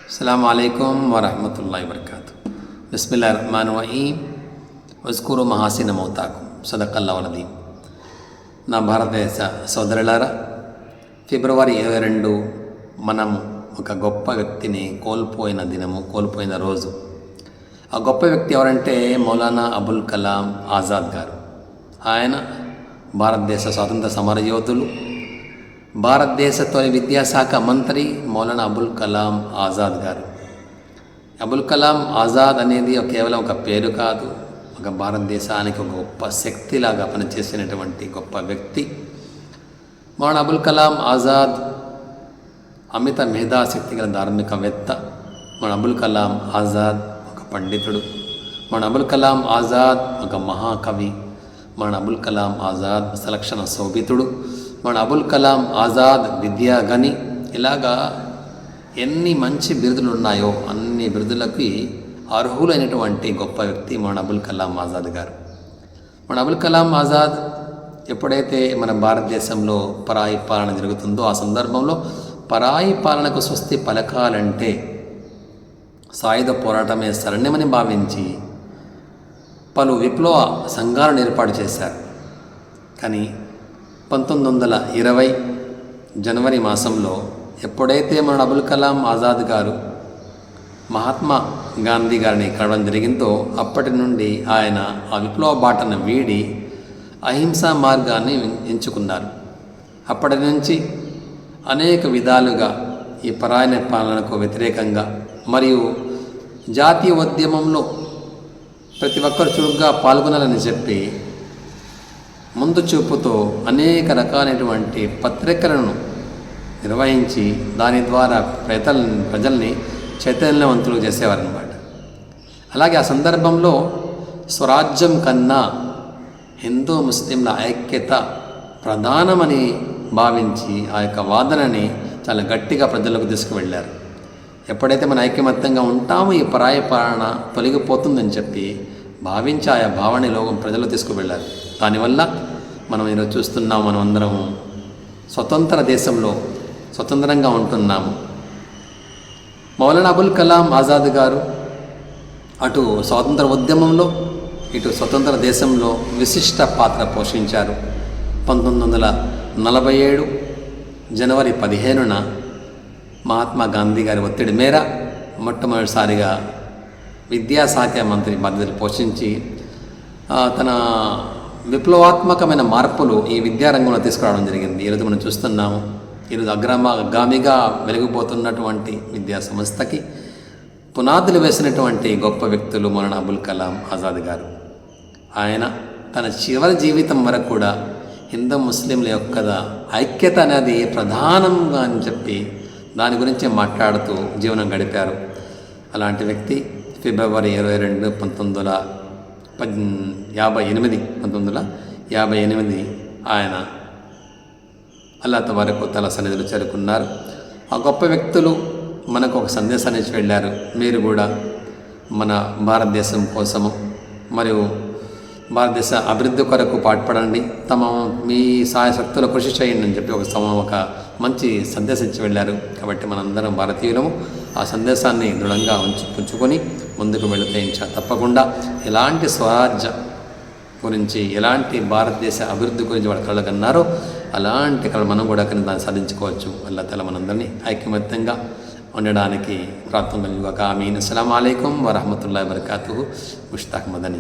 अस्सलामुअलैकुम वरहमतुल्लाहि वबरकातुहू। बिस्मिल्लाहिर्रहमानिर्रहीम। వజ్కురు మహాసిన మౌతాకు సదకల్లాహుల్ అజీమ్. నా భారతదేశ సోదరులారా, ఫిబ్రవరి 22 మనము ఒక గొప్ప వ్యక్తిని కోల్పోయిన రోజు. ఆ గొప్ప వ్యక్తి ఎవరంటే మౌలానా అబుల్ కలాం ఆజాద్ గారు. ఆయన భారతదేశ స్వాతంత్ర సమరయోధులు, భారతదేశ తొలి విద్యాశాఖ మంత్రి మౌలానా అబుల్ కలాం ఆజాద్ గారు. అబుల్ కలాం ఆజాద్ అనేది కేవలం ఒక పేరు కాదు, ఒక భారతదేశానికి ఒక గొప్ప శక్తిలాగా పనిచేసినటువంటి గొప్ప వ్యక్తి. మౌలానా అబుల్ కలాం ఆజాద్ అమిత మేధాశక్తి గల ధార్మికవేత్త. మౌలానా అబుల్ కలాం ఆజాద్ ఒక పండితుడు. మౌలానా అబుల్ కలాం ఆజాద్ ఒక మహాకవి. మౌలానా అబుల్ కలాం ఆజాద్ సలక్షణ శోభితుడు. మౌలానా అబుల్ కలాం ఆజాద్ విద్యాగని. ఇలాగా ఎన్ని మంచి బిరుదులు ఉన్నాయో అన్ని బిరుదులకి అర్హులైనటువంటి గొప్ప వ్యక్తి మౌలానా అబుల్ కలాం ఆజాద్ గారు. మౌలానా అబుల్ కలాం ఆజాద్ ఎప్పుడైతే మన భారతదేశంలో పరాయి పాలన జరుగుతుందో ఆ సందర్భంలో పరాయి పాలనకు స్వస్తి పలకాలంటే సాయుధ పోరాటమే శరణ్యమని భావించి పలు విప్లవ సంఘాలను ఏర్పాటు చేశారు. కానీ 1920 జనవరి మాసంలో ఎప్పుడైతే మౌలానా అబుల్ కలాం ఆజాద్ గారు మహాత్మా గాంధీ గారిని కలవడం జరిగిందో అప్పటి నుండి ఆయన ఆ విప్లవ బాటను వీడి అహింసా మార్గాన్ని ఎంచుకున్నారు. అప్పటి నుంచి అనేక విధాలుగా ఈ పరాయి పాలనకు వ్యతిరేకంగా మరియు జాతీయ ఉద్యమంలో ప్రతి ఒక్కరు చురుగ్గా పాల్గొనాలని చెప్పి ముందు చూపుతో అనేక రకాలైనటువంటి పత్రికలను నిర్వహించి దాని ద్వారా ప్రజల్ని చైతన్యవంతులు చేసేవారన్నమాట. అలాగే ఆ సందర్భంలో స్వరాజ్యం కన్నా హిందూ ముస్లింల ఐక్యత ప్రధానమని భావించి ఆ యొక్క వాదనని చాలా గట్టిగా ప్రజలకు తీసుకువెళ్ళారు. ఎప్పుడైతే మన ఐక్యమత్యంగా ఉంటామో ఈ పరాయి పాలన తొలగిపోతుందని చెప్పి భావించి ఆయా భావనలో ప్రజలు తీసుకువెళ్ళారు. దానివల్ల మనం ఈరోజు చూస్తున్నాము, మనం అందరము స్వతంత్ర దేశంలో స్వతంత్రంగా ఉంటున్నాము. మౌలానా అబుల్ కలాం ఆజాద్ గారు అటు స్వాతంత్ర ఉద్యమంలో ఇటు స్వతంత్ర దేశంలో విశిష్ట పాత్ర పోషించారు. 1947 జనవరి 15న మహాత్మా గాంధీ గారి ఒత్తిడి మేర మొట్టమొదటిసారిగా విద్యాశాఖ మంత్రి బాధ్యతలు పోషించి తన విప్లవాత్మకమైన మార్పులు ఈ విద్యారంగంలో తీసుకురావడం జరిగింది. ఈరోజు మనం చూస్తున్నాము, ఈరోజు అగ్రగామిగా వెలిగిపోతున్నటువంటి విద్యా సంస్థకి పునాదులు వేసినటువంటి గొప్ప వ్యక్తులు మౌలానా అబుల్ కలాం ఆజాద్ గారు. ఆయన తన చివరి జీవితం వరకు కూడా హిందూ ముస్లింల యొక్క ఐక్యత అనేది ప్రధానంగా అని చెప్పి దాని గురించి మాట్లాడుతూ జీవనం గడిపారు. అలాంటి వ్యక్తి ఫిబ్రవరి 22 1958 ఆయన అల్లాహ్ తబారక వ తఆలా సన్నిధిలో చేరుకున్నారు. ఆ గొప్ప వ్యక్తులు మనకు ఒక సందేశాన్ని ఇచ్చి వెళ్ళారు. మీరు కూడా మన భారతదేశం కోసము మరియు భారతదేశ అభివృద్ధి కొరకు పాటుపడండి, మీ సాయశక్తుల కృషి చేయండి అని చెప్పి ఒక మంచి సందేశం ఇచ్చి వెళ్ళారు. కాబట్టి మనందరం భారతీయులము ఆ సందేశాన్ని దృఢంగా ఉంచుకొని ముందుకు వెళితే తప్పకుండా ఎలాంటి స్వరాజ్య గురించి ఎలాంటి భారతదేశ అభివృద్ధి గురించి వాళ్ళు కలగన్నారో అలాంటి కళ మనం కూడా దాన్ని సాధించుకోవచ్చు. అల్లాహ్ తఆలా మనందరినీ ఐకమత్యంగా ఉండడానికి ప్రార్థన. ఆమీన్. అస్సలాము అలైకుం వరహమతుల్లాహి వబరకాతుహు. ముష్తాక్ మదనీ.